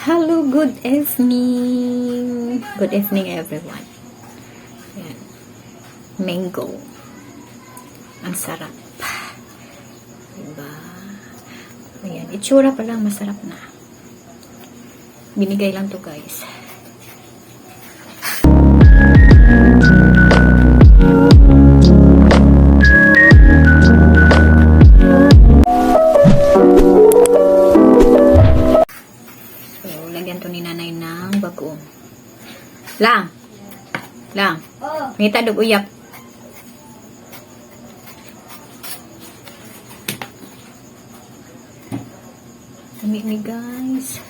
Hello, good evening. Good evening, everyone. Ayan. Mango. Ang sarap. Diba? Ayan. Itsura pa lang, masarap na. Binigay lang to, guys. Lagyan to ni nanay ng bagoong. Lang. Ngita dog uyap. Dami guys.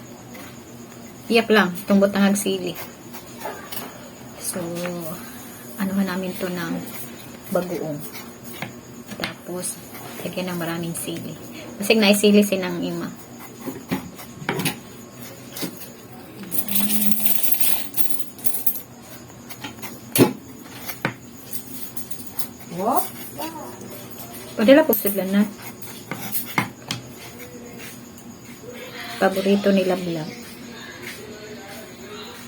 Iyap lang. Tumbot ang agsili. So, ano namin to ng bagoong. Tapos, lagyan ng maraming sili. Kasi naisili sinang ima. What? Padala po sila na. Paborito nila Blang.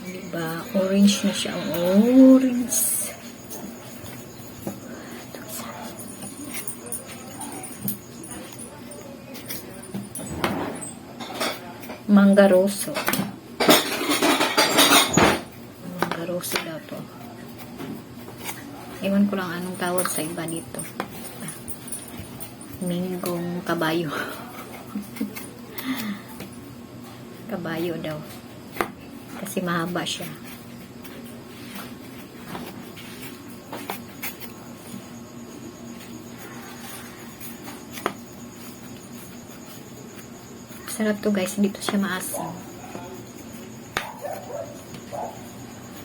Diba? Orange na siya. Orange. Mangga rosso. Mangga rosso daw to. Ewan ko lang anong tawag sa iba dito. Mingong kabayo. Kabayo daw. Kasi mahaba siya. Sarap to guys. Hindi to siya maasim.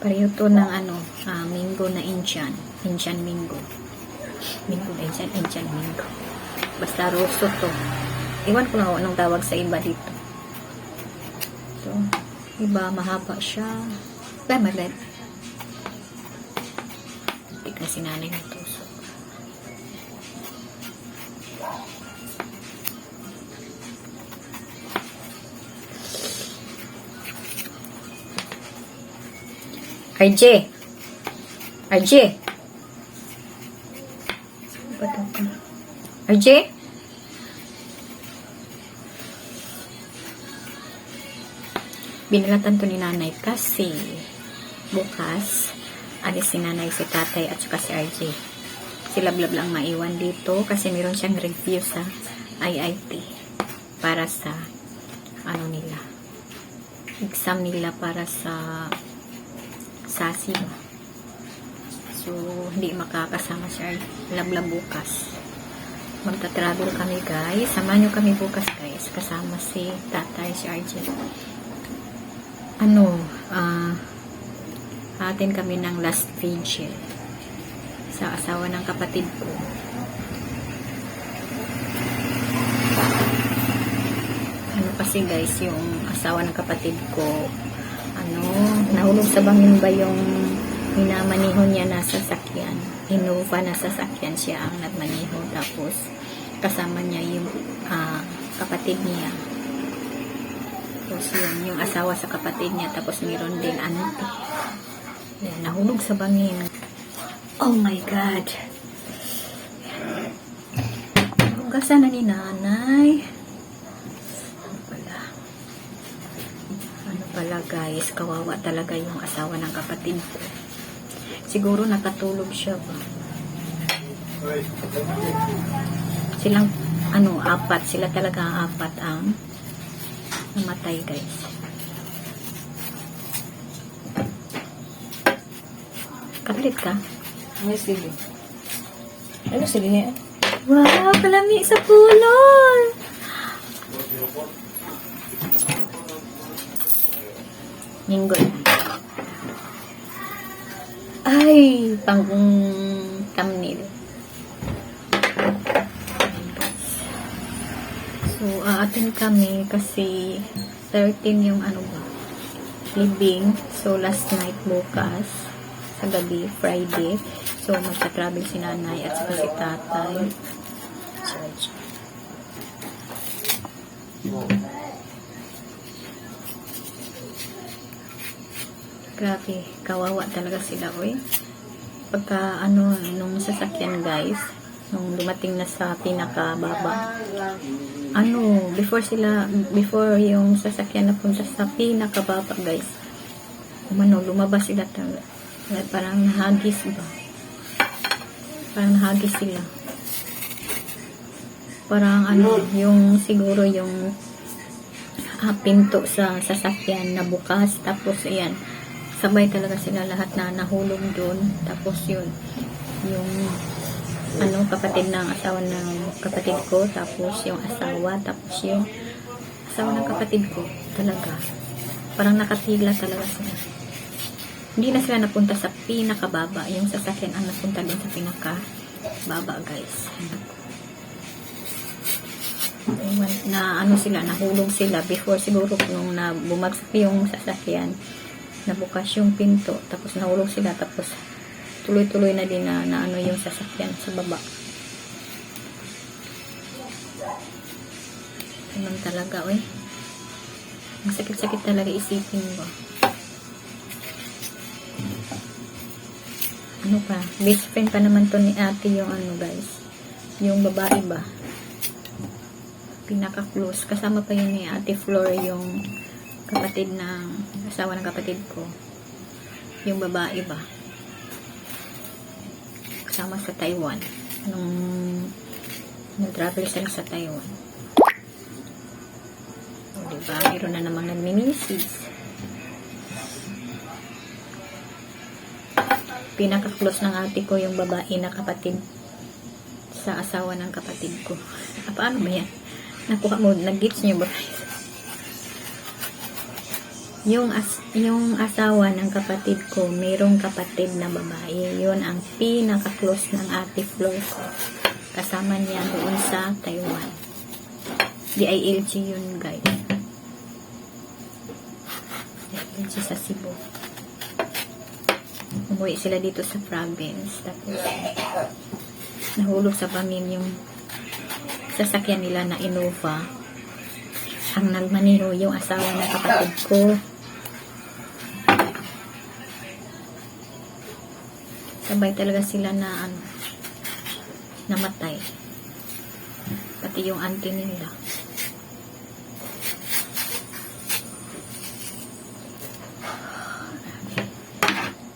Pareho to ng mango na Indian. Indian mango. Mango na Indian mango. Basta rosso to. Iwan ko lang anong tawag sa iba dito. So, iba mahaba siya. Malit. Tik na sinanay ng tuso. RJ. RJ? Binalatan to ni nanay kasi bukas alis si nanay, si tatay at saka si RJ. Sila blab lang maiwan dito kasi meron siyang review sa IIT para sa nila, exam nila para sa SASI. So, hindi makakasama siya. Lablab bukas. Magta-travel kami guys. Samahan nyo kami bukas guys. Kasama si tatay, si RJ. Atin kami ng last vigil sa asawa ng kapatid ko. Kasi guys, yung asawa ng kapatid ko, nahulog sa bangin ba yung minamaniho niya na sasakyan. Innova na sasakyan, siya ang nagmaniho. Tapos, kasama niya yung kapatid niya. Tapos yun, yung asawa sa kapatid niya. Tapos meron din auntie. Yan, nahulog sa bangin. Oh my God! Hugasan na ni nanay. Ano pala guys, kawawa talaga yung asawa ng kapatid ko. Siguro nakatulog siya ba? Silang, apat. Sila talaga ang apat ang namatay guys. Kapalit ka? Ano sili? Ano sili niya? Wow, kalami sa pulon! Minggo. Ay, pang thumbnail. So, aatin kami kasi 13 yung libing. So, last night bukas sa gabi, Friday. So, magta-travel si nanay at saka si tatay. Grabe, kawawa talaga sila, oy. Pagka, ano, nung sasakyan, guys, nung dumating na sa pinakababa, ano, before yung sasakyan na punta sa pinakababa, guys, umano, lumabas sila talaga. Parang nahagis ba? Parang nahagis sila. Parang, ano, yung, siguro yung pinto sa sasakyan na bukas, tapos, ayan, sabay talaga sila lahat na nahulog doon. Tapos yun, yung ano, kapatid ng asawa ng kapatid ko, tapos yung asawa, tapos yung asawa ng kapatid ko, talaga. Parang nakatila talaga sila. Hindi na sila napunta sa pinakababa. Yung sasakyan ang napunta din sa pinakababa, guys. Na ano sila, nahulog sila before siguro nung bumagsak yung sasakyan, nabukas yung pinto, tapos nahulog sila, tapos tuloy-tuloy na din na ano yung sasakyan sa baba. Ganun talaga, oy. Ang sakit-sakit talaga isipin mo. Ano pa, best friend pa naman to ni ate yung ano, guys, yung babae ba, pinaka-close, kasama pa yun ni ate Flor, yung kapatid ng asawa ng kapatid ko, yung babae ba, kasama sa Taiwan nung nag-travel sila sa Taiwan. O, diba, mayroon na namang nagmimisis. Pinaka-close ng ate ko yung babae na kapatid sa asawa ng kapatid ko. Paano ba yan? Nakuha mo, nag-gets niyo ba? Yung asawa ng kapatid ko, mayroong kapatid na babae. Yun ang pinaka-close ng ate Flor. Kasama niya doon sa Taiwan. DILG yun, guys. DILG sa Cebu. Umuwi sila dito sa province. Tapos, nahulog sa bangin yung sasakyan nila na Innova. Ang nagmaneho yung asawa ng kapatid ko. Sabay talaga sila na ano, namatay. Pati yung auntie nila.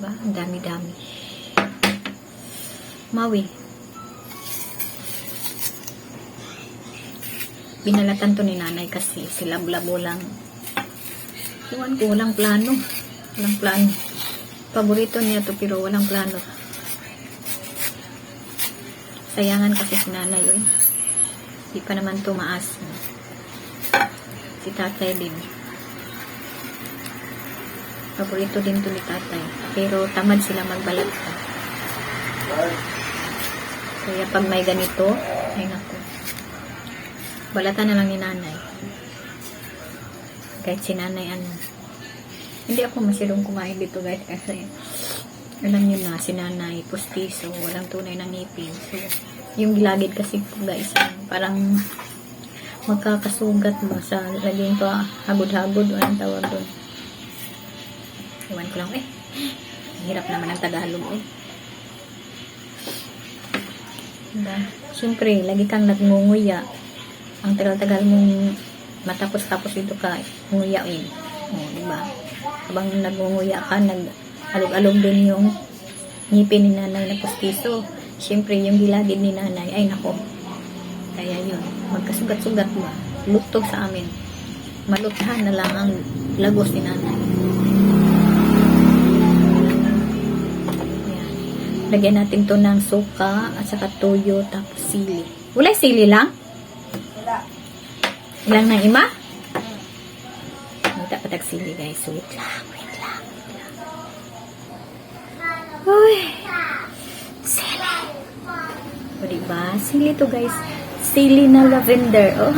Ba? Ang dami-dami. Mawi. Binalatan to ni nanay kasi sila labo lang. Iwan ko, walang plano. Walang plano. Paborito niya to pero walang plano. Sayangan kasi si nanay yun. Di pa naman tumaas. Si tatay din. Paborito din to ni tatay. Pero tamad sila magbalat pa. Kaya pag may ganito, ay naku. Balatan na lang ni nanay. Kahit si nanay ano. Hindi ako masyadong kumain dito, guys, kasi alam nyo na, si nanay pustiso, walang tunay ng ngipin. So, yung gilagid kasi po, guys, parang magkakasugat ba sa laging pa hagod-hagod o anong tawag doon. Iwan ko lang, hirap naman ang Tagalog, Siyempre, lagi kang nagngunguya. Ang tagal-tagal mong matapos-tapos ito ka, nguyain. O, diba? Habang nagngunguya ka, nag-alog-alog din yung ngipin ni nanay na pustiso. Siyempre, yung gilagid ni nanay, ay nako. Kaya yun, magkasugat-sugat ba? Lutog sa amin. Maluthan na lang ang lagos ni nanay. Ayan. Lagyan natin to ng suka at saka toyo tapos sili. Wala sili lang? Ilang ng ima? Hindi patag sili, guys. So, wait lang. Uy. Sili. O, diba? Sili to, guys. Sili na lavender. Oh.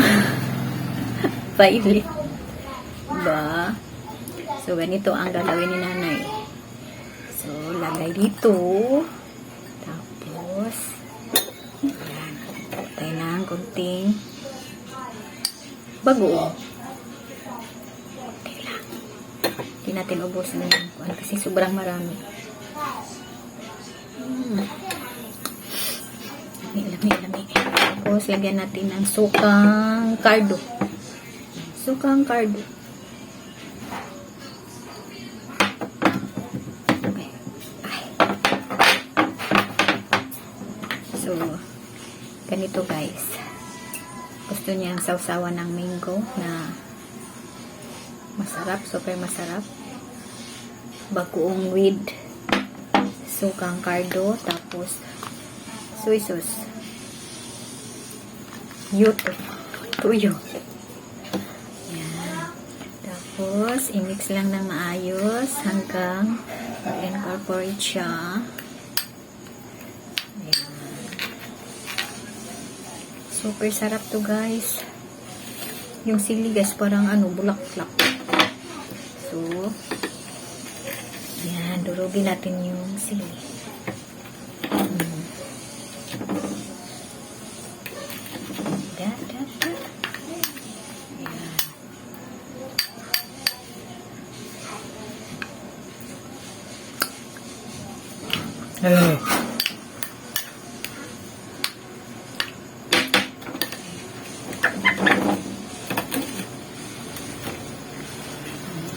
Paili. Diba? So, ganito ang gagawin ni nanay. So, lagay dito. Tapos, ayan. Patay na ang konting bago. Okay lang. natin ubusin yung kuwan kasi sobrang marami. Lami. Tapos, lagyan natin ng sukang kardo. Okay. So, ganito guys. Gusto niya ang sausawan ng mango na masarap, super masarap. Bagoong with sukang kardo, tapos soy sauce. Tuyo. Yan. Tapos, i-mix lang ng maayos hanggang ma-incorporate siya. Ayan. Super sarap to guys. Yung sili guys, parang bulaklak. So, yan, durugin natin yung sili. Hey.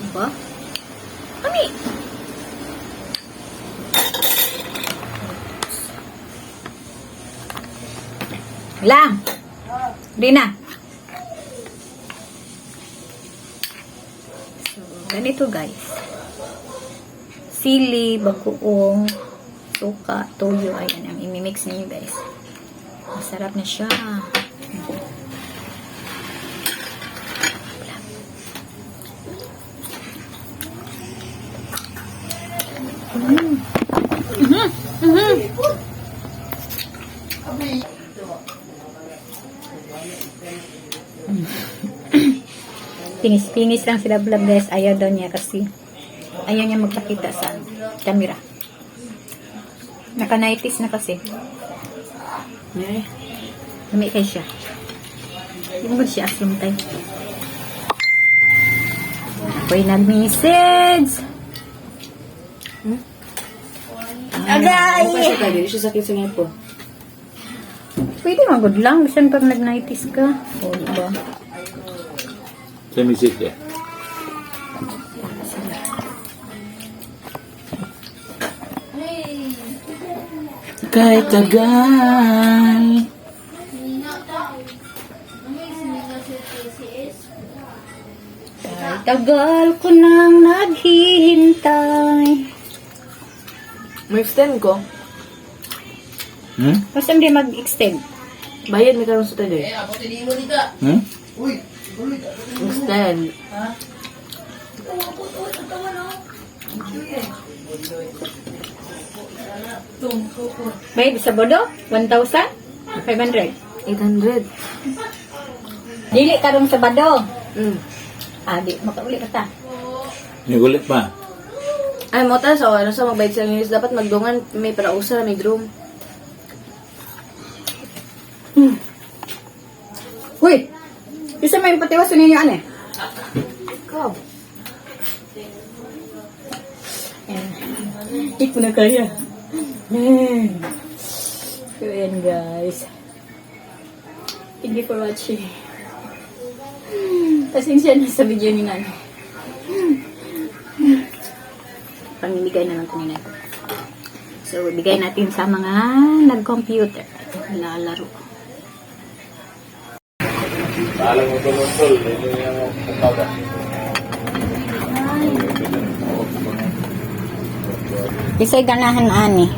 Diba? Kami! Lang! Rina! So, ganito guys. Sili, bagoong, suka, toyo, ayan ang imimix niyo guys. Masarap na siya. Pinis lang sila vlog guys. Ayaw daw niya kasi ayaw niya magpakita sa camera. Naka-90s na kasi. Yeah. Lami kay siya. Hindi mo siya aslong tayo. Ako'y nag-message. Agay! Kasi tayo, hindi siya sakit sa ngayon po. Pwede magod lang. Bisan pag nag-90s ka. O, diba? Sa misik ya. Kahit tagal. Ay, tagal ko nang naghihintay. May extend ko. Basta hindi mag-extend. Bayad may karoon sa tayo. Extend. Babe, sa bodo? 1,500? 800. Dili karong Sabado. Di makauli ka ta. Nagulit pa. Ay, mo ta sa ano sa magbayad sa English dapat magdungan may parausa may drum. Uy! Isa may patiwas ninyo ane. Ikaw. Hindi ko na kaya. So, yan guys. Thank you for watching. Pasensya na sa video ni Nano. Pamimigay na lang ito ni Nano. So, bigay natin sa mga nag-computer. Lalaro. Alam mo ito ng sol. Ito yung pagkawa. Isa'y ganahan ani.